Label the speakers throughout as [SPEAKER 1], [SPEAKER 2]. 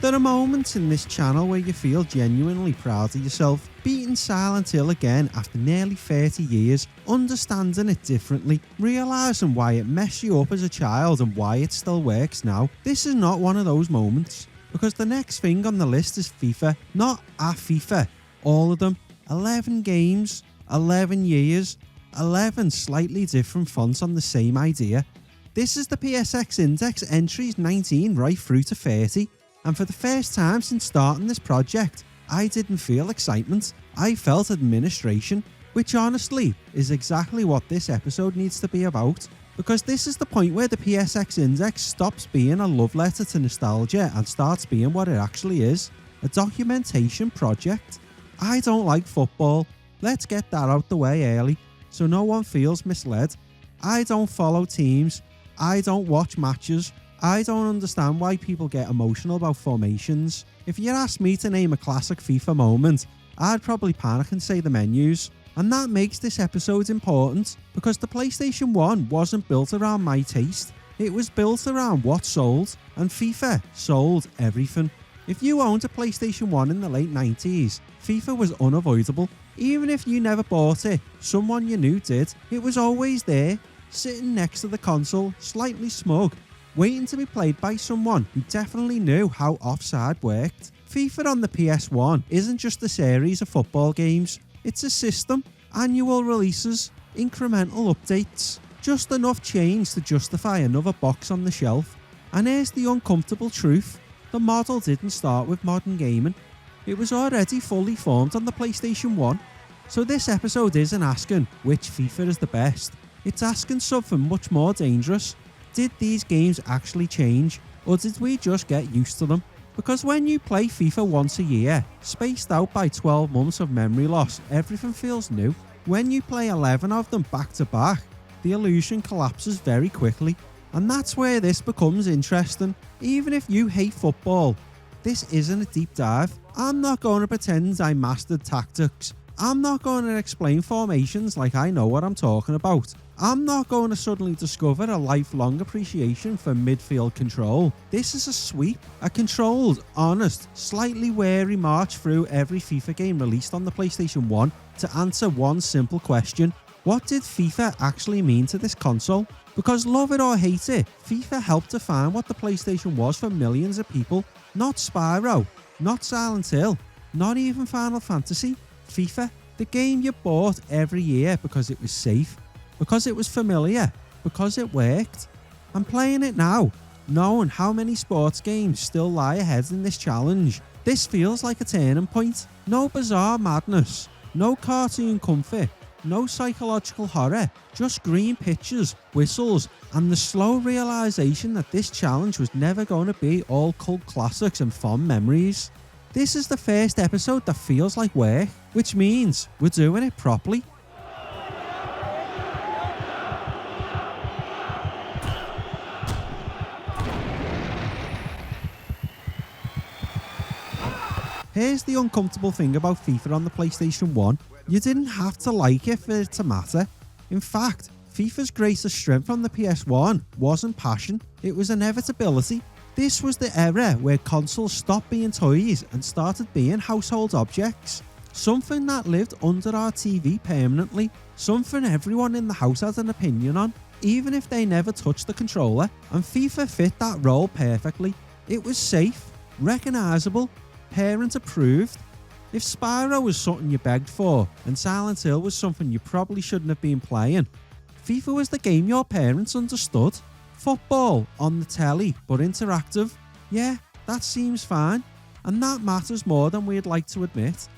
[SPEAKER 1] There are moments in this channel where you feel genuinely proud of yourself, beating Silent Hill again after nearly 30 years, understanding it differently, realising why it messed you up as a child and why it still works now. This is not one of those moments, because the next thing on the list is FIFA, not a FIFA, all of them. 11 games, 11 years, 11 slightly different fonts on the same idea. This is the PSX Index entries 19 right through to 30. And for the first time since starting this project, I didn't feel excitement, I felt administration, which honestly is exactly what this episode needs to be about, because this is the point where the PSX Index stops being a love letter to nostalgia and starts being what it actually is, a documentation project. I don't like football, let's get that out the way early, so no one feels misled. I don't follow teams, I don't watch matches, I don't understand why people get emotional about formations. If you asked me to name a classic FIFA moment, I'd probably panic and say the menus. And that makes this episode important, because the PlayStation 1 wasn't built around my taste, it was built around what sold, and FIFA sold everything. If you owned a PlayStation 1 in the late 90s, FIFA was unavoidable. Even if you never bought it, someone you knew did. It was always there, sitting next to the console, slightly smug, waiting to be played by someone who definitely knew how offside worked. FIFA on the PS1 isn't just a series of football games, it's a system, annual releases, incremental updates, just enough change to justify another box on the shelf. And here's the uncomfortable truth, the model didn't start with modern gaming, it was already fully formed on the PlayStation 1. So this episode isn't asking which FIFA is the best, it's asking something much more dangerous. Did these games actually change, or did we just get used to them? Because when you play FIFA once a year, spaced out by 12 months of memory loss, everything feels new. When you play 11 of them back to back, the illusion collapses very quickly. And that's where this becomes interesting. Even if you hate football, this isn't a deep dive. I'm not going to pretend I mastered tactics. I'm not going to explain formations like I know what I'm talking about. I'm not going to suddenly discover a lifelong appreciation for midfield control. This is a sweep, a controlled, honest, slightly wary march through every FIFA game released on the PlayStation 1 to answer one simple question. What did FIFA actually mean to this console? Because love it or hate it, FIFA helped define what the PlayStation was for millions of people. Not Spyro, not Silent Hill, not even Final Fantasy. FIFA, the game you bought every year because it was safe, because it was familiar, because it worked. I'm playing it now, knowing how many sports games still lie ahead in this challenge. This feels like a turning point. No bizarre madness, no cartoon comfort, no psychological horror, just green pictures, whistles, and the slow realisation that this challenge was never going to be all cult classics and fond memories. This is the first episode that feels like work, which means we're doing it properly. Here's the uncomfortable thing about FIFA on the PlayStation 1. You didn't have to like it for it to matter. In fact, FIFA's greatest strength on the PS1 wasn't passion, it was inevitability. This was the era where consoles stopped being toys and started being household objects. Something that lived under our TV permanently, something everyone in the house had an opinion on, even if they never touched the controller, and FIFA fit that role perfectly. It was safe, recognisable, parent approved. If Spyro was something you begged for, and Silent Hill was something you probably shouldn't have been playing, FIFA was the game your parents understood. Football on the telly, but interactive. Yeah, that seems fine, and that matters more than we'd like to admit.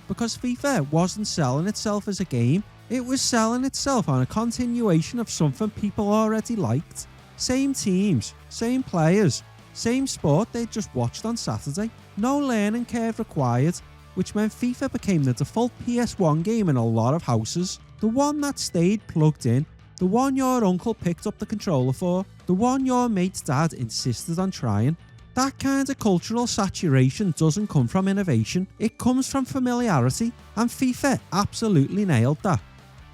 [SPEAKER 1] Because FIFA wasn't selling itself as a game, it was selling itself on a continuation of something people already liked. Same teams, same players, same sport they'd just watched on Saturday. No learning curve required, which meant FIFA became the default PS1 game in a lot of houses. The one that stayed plugged in, the one your uncle picked up the controller for, the one your mate's dad insisted on trying. That kind of cultural saturation doesn't come from innovation, it comes from familiarity, and FIFA absolutely nailed that.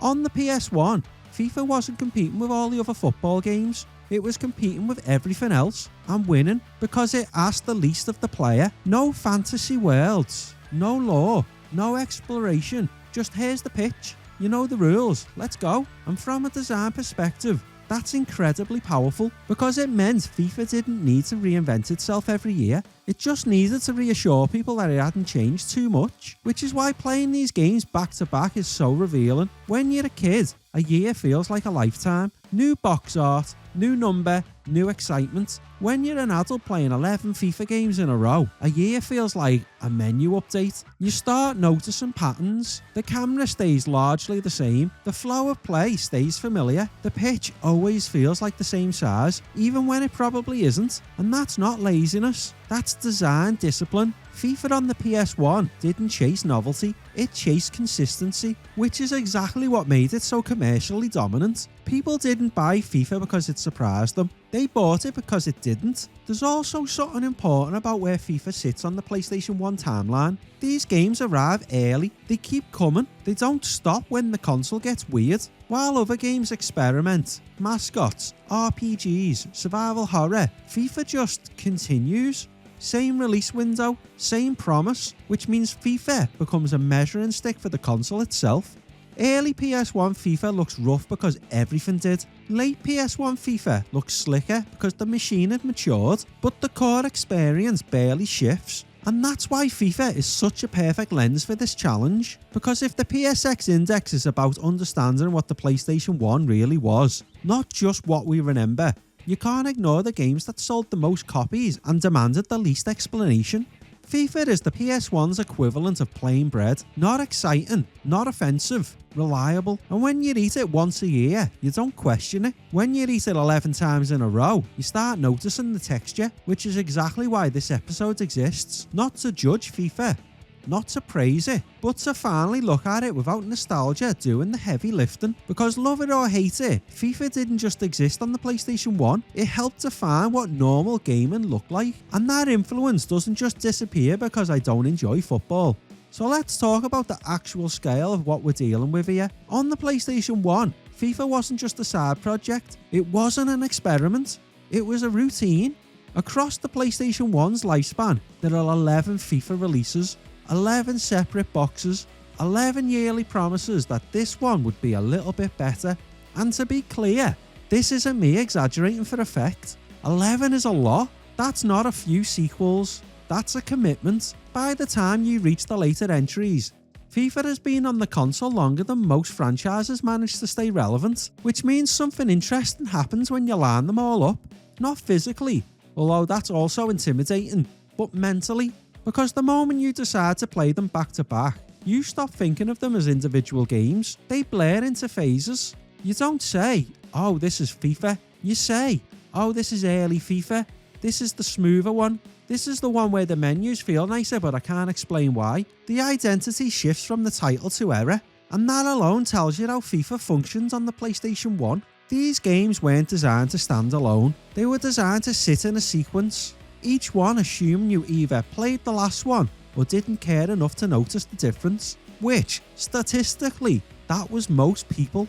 [SPEAKER 1] On the PS1, FIFA wasn't competing with all the other football games, It was competing with everything else and winning because it asked the least of the player. No fantasy worlds, no lore, no exploration. Just here's the pitch. You know the rules. Let's go. And from a design perspective, that's incredibly powerful because it meant FIFA didn't need to reinvent itself every year. It just needed to reassure people that it hadn't changed too much, which is why playing these games back to back is so revealing. When you're a kid, a year feels like a lifetime. New box art, new number, new excitement. When you're an adult playing 11 FIFA games in a row, a year feels like a menu update. You start noticing patterns. The camera stays largely the same. The flow of play stays familiar. The pitch always feels like the same size, even when it probably isn't. And that's not laziness. That's design discipline. FIFA on the PS1 didn't chase novelty, it chased consistency, which is exactly what made it so commercially dominant. People didn't buy FIFA because it surprised them, they bought it because it didn't. There's also something important about where FIFA sits on the PlayStation 1 timeline. These games arrive early, they keep coming, they don't stop when the console gets weird. While other games experiment, mascots, RPGs, survival horror, FIFA just continues. Same release window, same promise, which means FIFA becomes a measuring stick for the console itself. Early PS1 FIFA looks rough because everything did. Late PS1 FIFA looks slicker because the machine had matured, but the core experience barely shifts. And that's why FIFA is such a perfect lens for this challenge. Because if the PSX index is about understanding what the PlayStation 1 really was, not just what we remember, you can't ignore the games that sold the most copies and demanded the least explanation. FIFA is the PS1's equivalent of plain bread. Not exciting, not offensive, reliable. And when you eat it once a year, you don't question it. When you eat it 11 times in a row, you start noticing the texture, which is exactly why this episode exists. Not to judge FIFA, not to praise it, but to finally look at it without nostalgia doing the heavy lifting. Because love it or hate it, FIFA didn't just exist on the PlayStation 1, it helped define what normal gaming looked like. And that influence doesn't just disappear because I don't enjoy football. So let's talk about the actual scale of what we're dealing with here. On the PlayStation 1, FIFA wasn't just a side project, it wasn't an experiment, it was a routine. Across the PlayStation 1's lifespan, there are 11 FIFA releases, 11 separate boxes, 11 yearly promises that this one would be a little bit better. And to be clear, this isn't me exaggerating for effect. 11 is a lot. That's not a few sequels. That's a commitment. By the time you reach the later entries, FIFA has been on the console longer than most franchises manage to stay relevant, which means something interesting happens when you line them all up. Not physically, although that's also intimidating, but mentally. Because the moment you decide to play them back to back, you stop thinking of them as individual games. They blur into phases. You don't say, oh, this is FIFA. You say, oh, this is early FIFA. This is the smoother one. This is the one where the menus feel nicer, but I can't explain why. The identity shifts from the title to era, and that alone tells you how FIFA functions on the PlayStation 1. These games weren't designed to stand alone. They were designed to sit in a sequence. Each one assumed you either played the last one or didn't care enough to notice the difference, which, statistically, that was most people.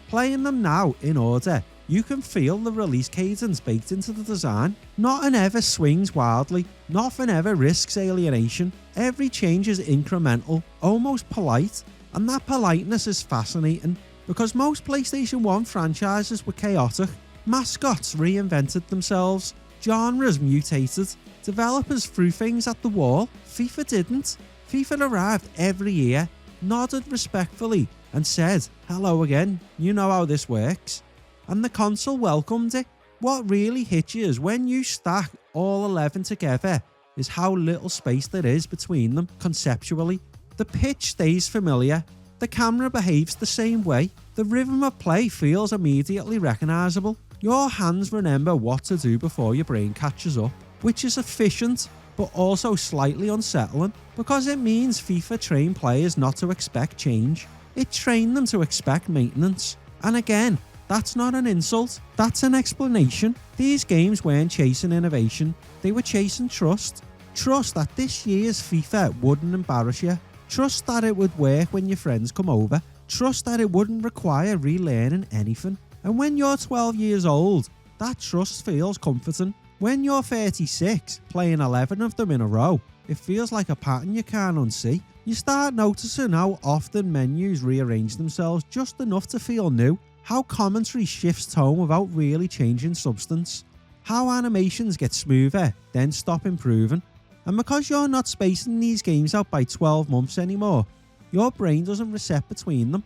[SPEAKER 1] Playing them now in order, you can feel the release cadence baked into the design. Nothing ever swings wildly, nothing ever risks alienation. Every change is incremental, almost polite, and that politeness is fascinating because most PlayStation 1 franchises were chaotic. Mascots reinvented themselves, genres mutated, developers threw things at the wall. FIFA didn't. FIFA arrived every year, nodded respectfully, and said, hello again, you know how this works. And the console welcomed it. What really hit you is when you stack all 11 together is how little space there is between them conceptually. The pitch stays familiar, the camera behaves the same way, the rhythm of play feels immediately recognisable. Your hands remember what to do before your brain catches up, which is efficient but also slightly unsettling because it means FIFA trained players not to expect change. It trained them to expect maintenance. And again, that's not an insult, that's an explanation. These games weren't chasing innovation, they were chasing trust. Trust that this year's FIFA wouldn't embarrass you. Trust that it would work when your friends come over. Trust that it wouldn't require relearning anything. And when you're 12 years old, That trust feels comforting. When you're 36, playing 11 of them in a row, it feels like a pattern you can't unsee. You start noticing how often menus rearrange themselves just enough to feel new, how commentary shifts tone without really changing substance, how animations get smoother, then stop improving. And because you're not spacing these games out by 12 months anymore, your brain doesn't reset between them.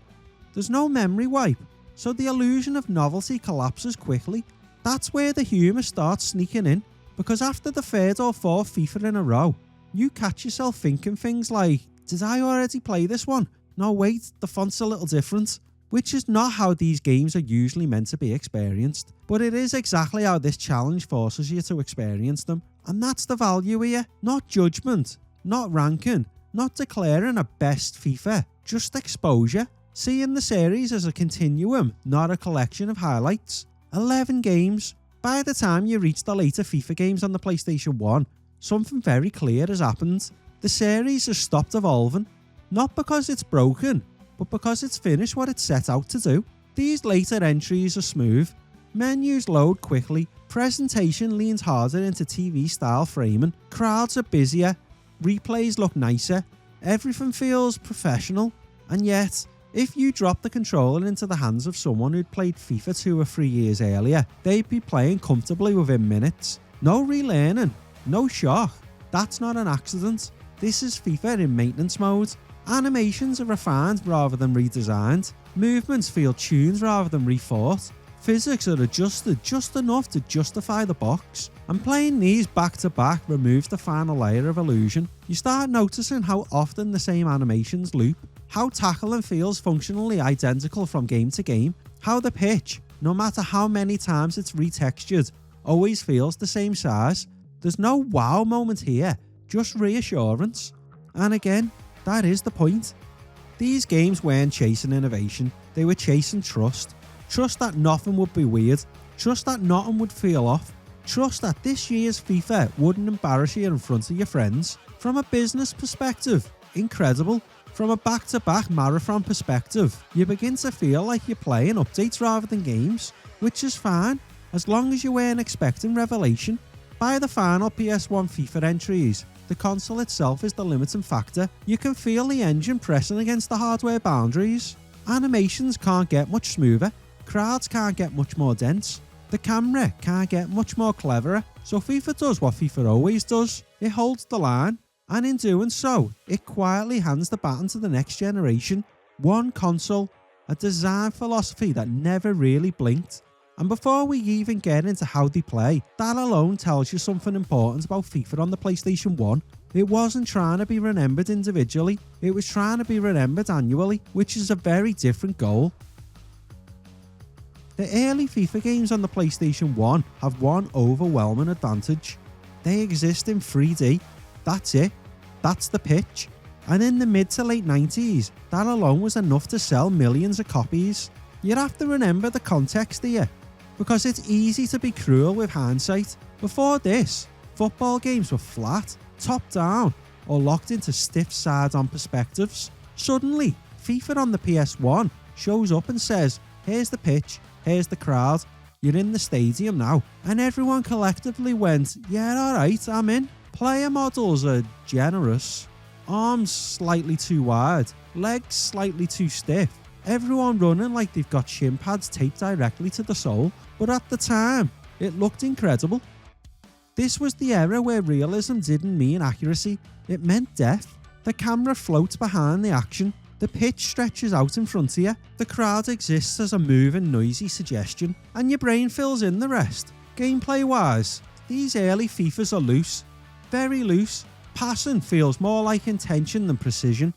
[SPEAKER 1] There's no memory wipe, so the illusion of novelty collapses quickly. That's where the humour starts sneaking in, because after the third or fourth FIFA in a row, you catch yourself thinking things like, did I already play this one? No wait, the font's a little different. Which is not how these games are usually meant to be experienced, but it is exactly how this challenge forces you to experience them. And that's the value here, not judgment, not ranking, not declaring a best FIFA, just exposure. Seeing the series as a continuum, not a collection of highlights. 11 games. By the time you reach the later FIFA games on the PlayStation 1, something very clear has happened. The series has stopped evolving, not because it's broken, but because it's finished what it set out to do. These later entries are smooth, menus load quickly, presentation leans harder into TV style framing, crowds are busier, replays look nicer, everything feels professional. And yet, if you drop the controller into the hands of someone who'd played FIFA 2 or 3 years earlier, they'd be playing comfortably within minutes. No relearning, no shock. That's not an accident. This is FIFA in maintenance mode. Animations are refined rather than redesigned. Movements feel tuned rather than rethought. Physics are adjusted just enough to justify the box. And playing these back to back removes the final layer of illusion. You start noticing how often the same animations loop, how tackling feels functionally identical from game to game, how the pitch, no matter how many times it's retextured, always feels the same size. There's no wow moment here, just reassurance. And again, that is the point. These games weren't chasing innovation, they were chasing trust. Trust that nothing would be weird, trust that nothing would feel off, trust that this year's FIFA wouldn't embarrass you in front of your friends. From a business perspective, incredible. From a back-to-back marathon perspective, you begin to feel like you're playing updates rather than games, which is fine, as long as you weren't expecting revelation. By the final PS1 FIFA entries, the console itself is the limiting factor. You can feel the engine pressing against the hardware boundaries. Animations can't get much smoother, crowds can't get much more dense, the camera can't get much more cleverer, so FIFA does what FIFA always does, it holds the line, and in doing so, it quietly hands the baton to the next generation. One console, a design philosophy that never really blinked. And before we even get into how they play, that alone tells you something important about FIFA on the PlayStation 1. It wasn't trying to be remembered individually, it was trying to be remembered annually, which is a very different goal. The early FIFA games on the PlayStation 1 have one overwhelming advantage. They exist in 3D. That's it. That's the pitch. And in the mid to late 90s, that alone was enough to sell millions of copies. You'd have to remember the context here, because it's easy to be cruel with hindsight. Before this, football games were flat, top down, or locked into stiff side-on perspectives. Suddenly, FIFA on the PS1 shows up and says, here's the pitch, here's the crowd, you're in the stadium now. And everyone collectively went, yeah, alright, I'm in. Player models are generous, arms slightly too wide, legs slightly too stiff. Everyone running like they've got shin pads taped directly to the sole, but at the time, it looked incredible. This was the era where realism didn't mean accuracy, it meant depth. The camera floats behind the action, the pitch stretches out in front of you, the crowd exists as a moving, noisy suggestion, and your brain fills in the rest. Gameplay wise, these early FIFAs are loose, very loose. Passing feels more like intention than precision.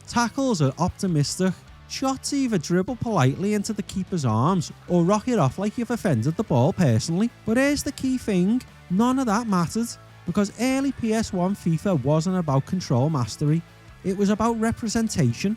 [SPEAKER 1] Tackles are optimistic. Shots either dribble politely into the keeper's arms or rock it off like you've offended the ball personally. But here's the key thing, none of that mattered, because early PS1 FIFA wasn't about control mastery, it was about representation.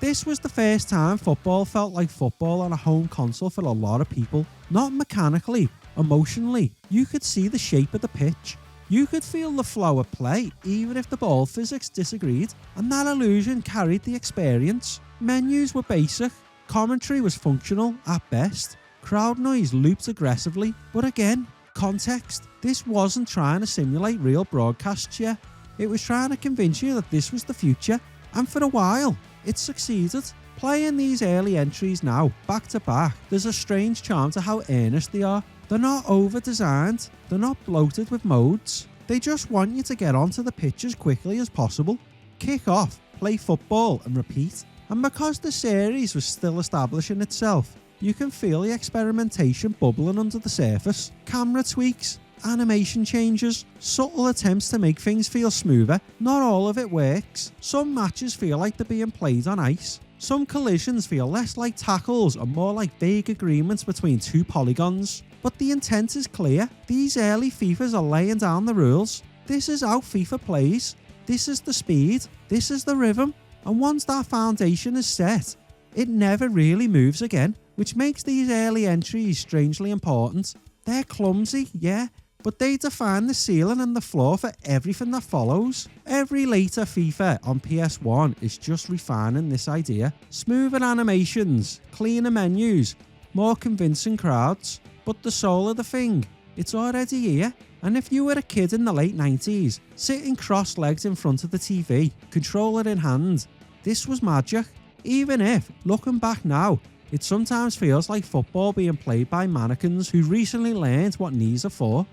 [SPEAKER 1] This was the first time football felt like football on a home console for a lot of people. Not mechanically, emotionally, you could see the shape of the pitch. You could feel the flow of play even if the ball physics disagreed, and that illusion carried the experience. Menus were basic, commentary was functional at best, Crowd noise looped aggressively, but again, context. This wasn't trying to simulate real broadcasts yet. It was trying to convince you that this was the future, and for a while, it succeeded. Playing these early entries now, back to back, there's a strange charm to how earnest they are. They're not over-designed, they're not bloated with modes. They just want you to get onto the pitch as quickly as possible, kick off, play football and repeat. And because the series was still establishing itself, you can feel the experimentation bubbling under the surface. Camera tweaks, animation changes, subtle attempts to make things feel smoother. Not all of it works. Some matches feel like they're being played on ice. Some collisions feel less like tackles and more like vague agreements between two polygons. But the intent is clear. These early FIFAs are laying down the rules. This is how FIFA plays. This is the speed. This is the rhythm. And once that foundation is set, it never really moves again, which makes these early entries strangely important. They're clumsy, yeah, but they define the ceiling and the floor for everything that follows. Every later FIFA on PS1 is just refining this idea. Smoother animations, cleaner menus, more convincing crowds. But the soul of the thing, it's already here. And if you were a kid in the late 90s, sitting cross-legged in front of the TV, controller in hand, this was magic. Even if, looking back now, it sometimes feels like football being played by mannequins who recently learned what knees are for.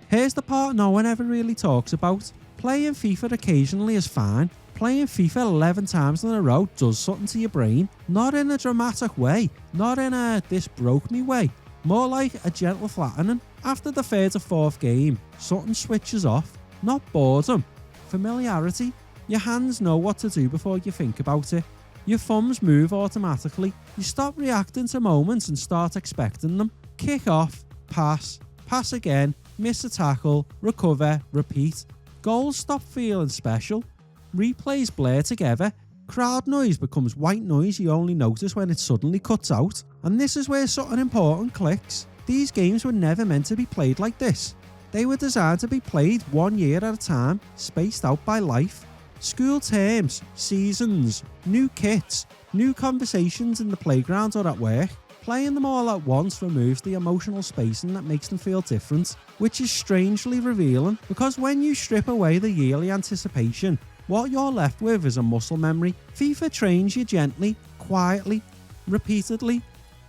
[SPEAKER 1] Here's the part no one ever really talks about. Playing FIFA occasionally is fine. Playing FIFA 11 times in a row does something to your brain. Not in a dramatic way, not in a this broke me way. More like a gentle flattening. After the third or fourth game, something switches off. Not boredom, familiarity. Your hands know what to do before you think about it. Your thumbs move automatically. You stop reacting to moments and start expecting them. Kick off, pass again, miss a tackle, recover, repeat. Goals stop feeling special. Replays blur together. Crowd noise becomes white noise you only notice when it suddenly cuts out. And this is where something important clicks. These games were never meant to be played like this. They were designed to be played 1 year at a time, spaced out by life. School terms, seasons, new kits, new conversations in the playground or at work. Playing them all at once removes the emotional spacing that makes them feel different, which is strangely revealing, because when you strip away the yearly anticipation, what you're left with is a muscle memory. FIFA trains you gently, quietly, repeatedly.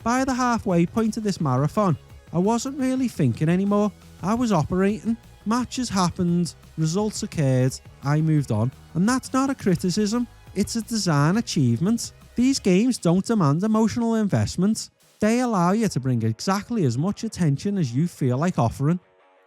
[SPEAKER 1] By the halfway point of this marathon, I wasn't really thinking anymore. I was operating. Matches happened, results occurred, I moved on. And that's not a criticism, it's a design achievement. These games don't demand emotional investment. They allow you to bring exactly as much attention as you feel like offering,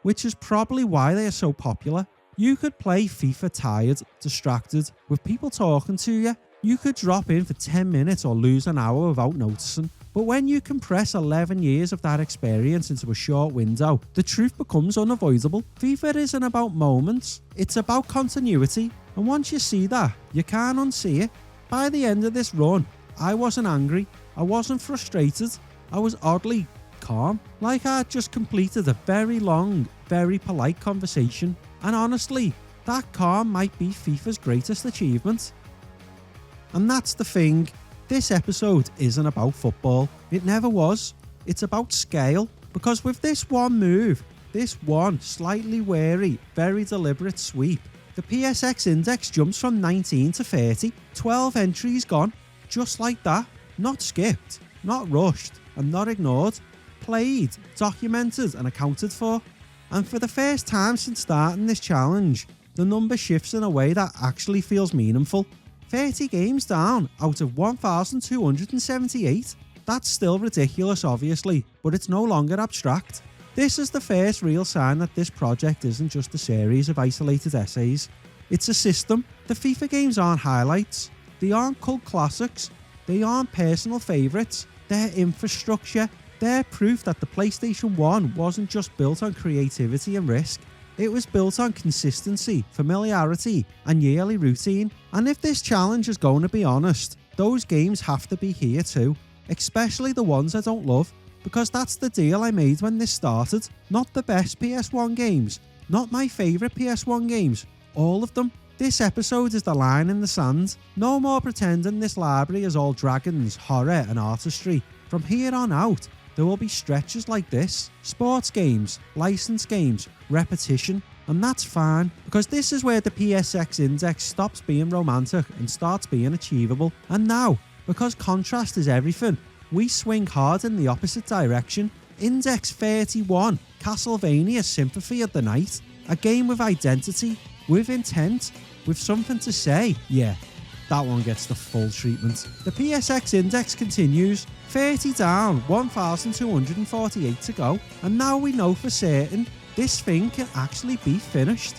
[SPEAKER 1] which is probably why they are so popular. You could play FIFA tired, distracted, with people talking to you. You could drop in for 10 minutes or lose an hour without noticing. But when you compress 11 years of that experience into a short window, the truth becomes unavoidable. FIFA isn't about moments, it's about continuity. And once you see that, you can't unsee it. By the end of this run, I wasn't angry, I wasn't frustrated, I was oddly calm. Like I'd just completed a very long, very polite conversation. And honestly, that calm might be FIFA's greatest achievement. And that's the thing, this episode isn't about football. It never was. It's about scale. Because with this one move, this one slightly wary, very deliberate sweep, the PSX index jumps from 19 to 30, 12 entries gone, just like that. Not skipped, not rushed, and not ignored. Played, documented, and accounted for. And for the first time since starting this challenge, the number shifts in a way that actually feels meaningful. 30 games down out of 1,278. That's still ridiculous, obviously, but it's no longer abstract. This is the first real sign that this project isn't just a series of isolated essays. It's a system. The FIFA games aren't highlights. They aren't cult classics. They aren't personal favourites. They're infrastructure. They're proof that the PlayStation 1 wasn't just built on creativity and risk. It was built on consistency, familiarity, and yearly routine. And if this challenge is going to be honest, those games have to be here too. Especially the ones I don't love, because that's the deal I made when this started. Not the best PS1 games, not my favourite PS1 games, all of them. This episode is the line in the sand. No more pretending this library is all dragons, horror and artistry. From here on out, there will be stretches like this, sports games, licensed games, repetition, and that's fine, because this is where the PSX index stops being romantic and starts being achievable. And now, because contrast is everything, we swing hard in the opposite direction. Index 31, Castlevania Symphony of the Night, a game with identity, with intent, with something to say. Yeah, that one gets the full treatment. The PSX index continues, 30 down, 1,248 to go, and now we know for certain this thing can actually be finished.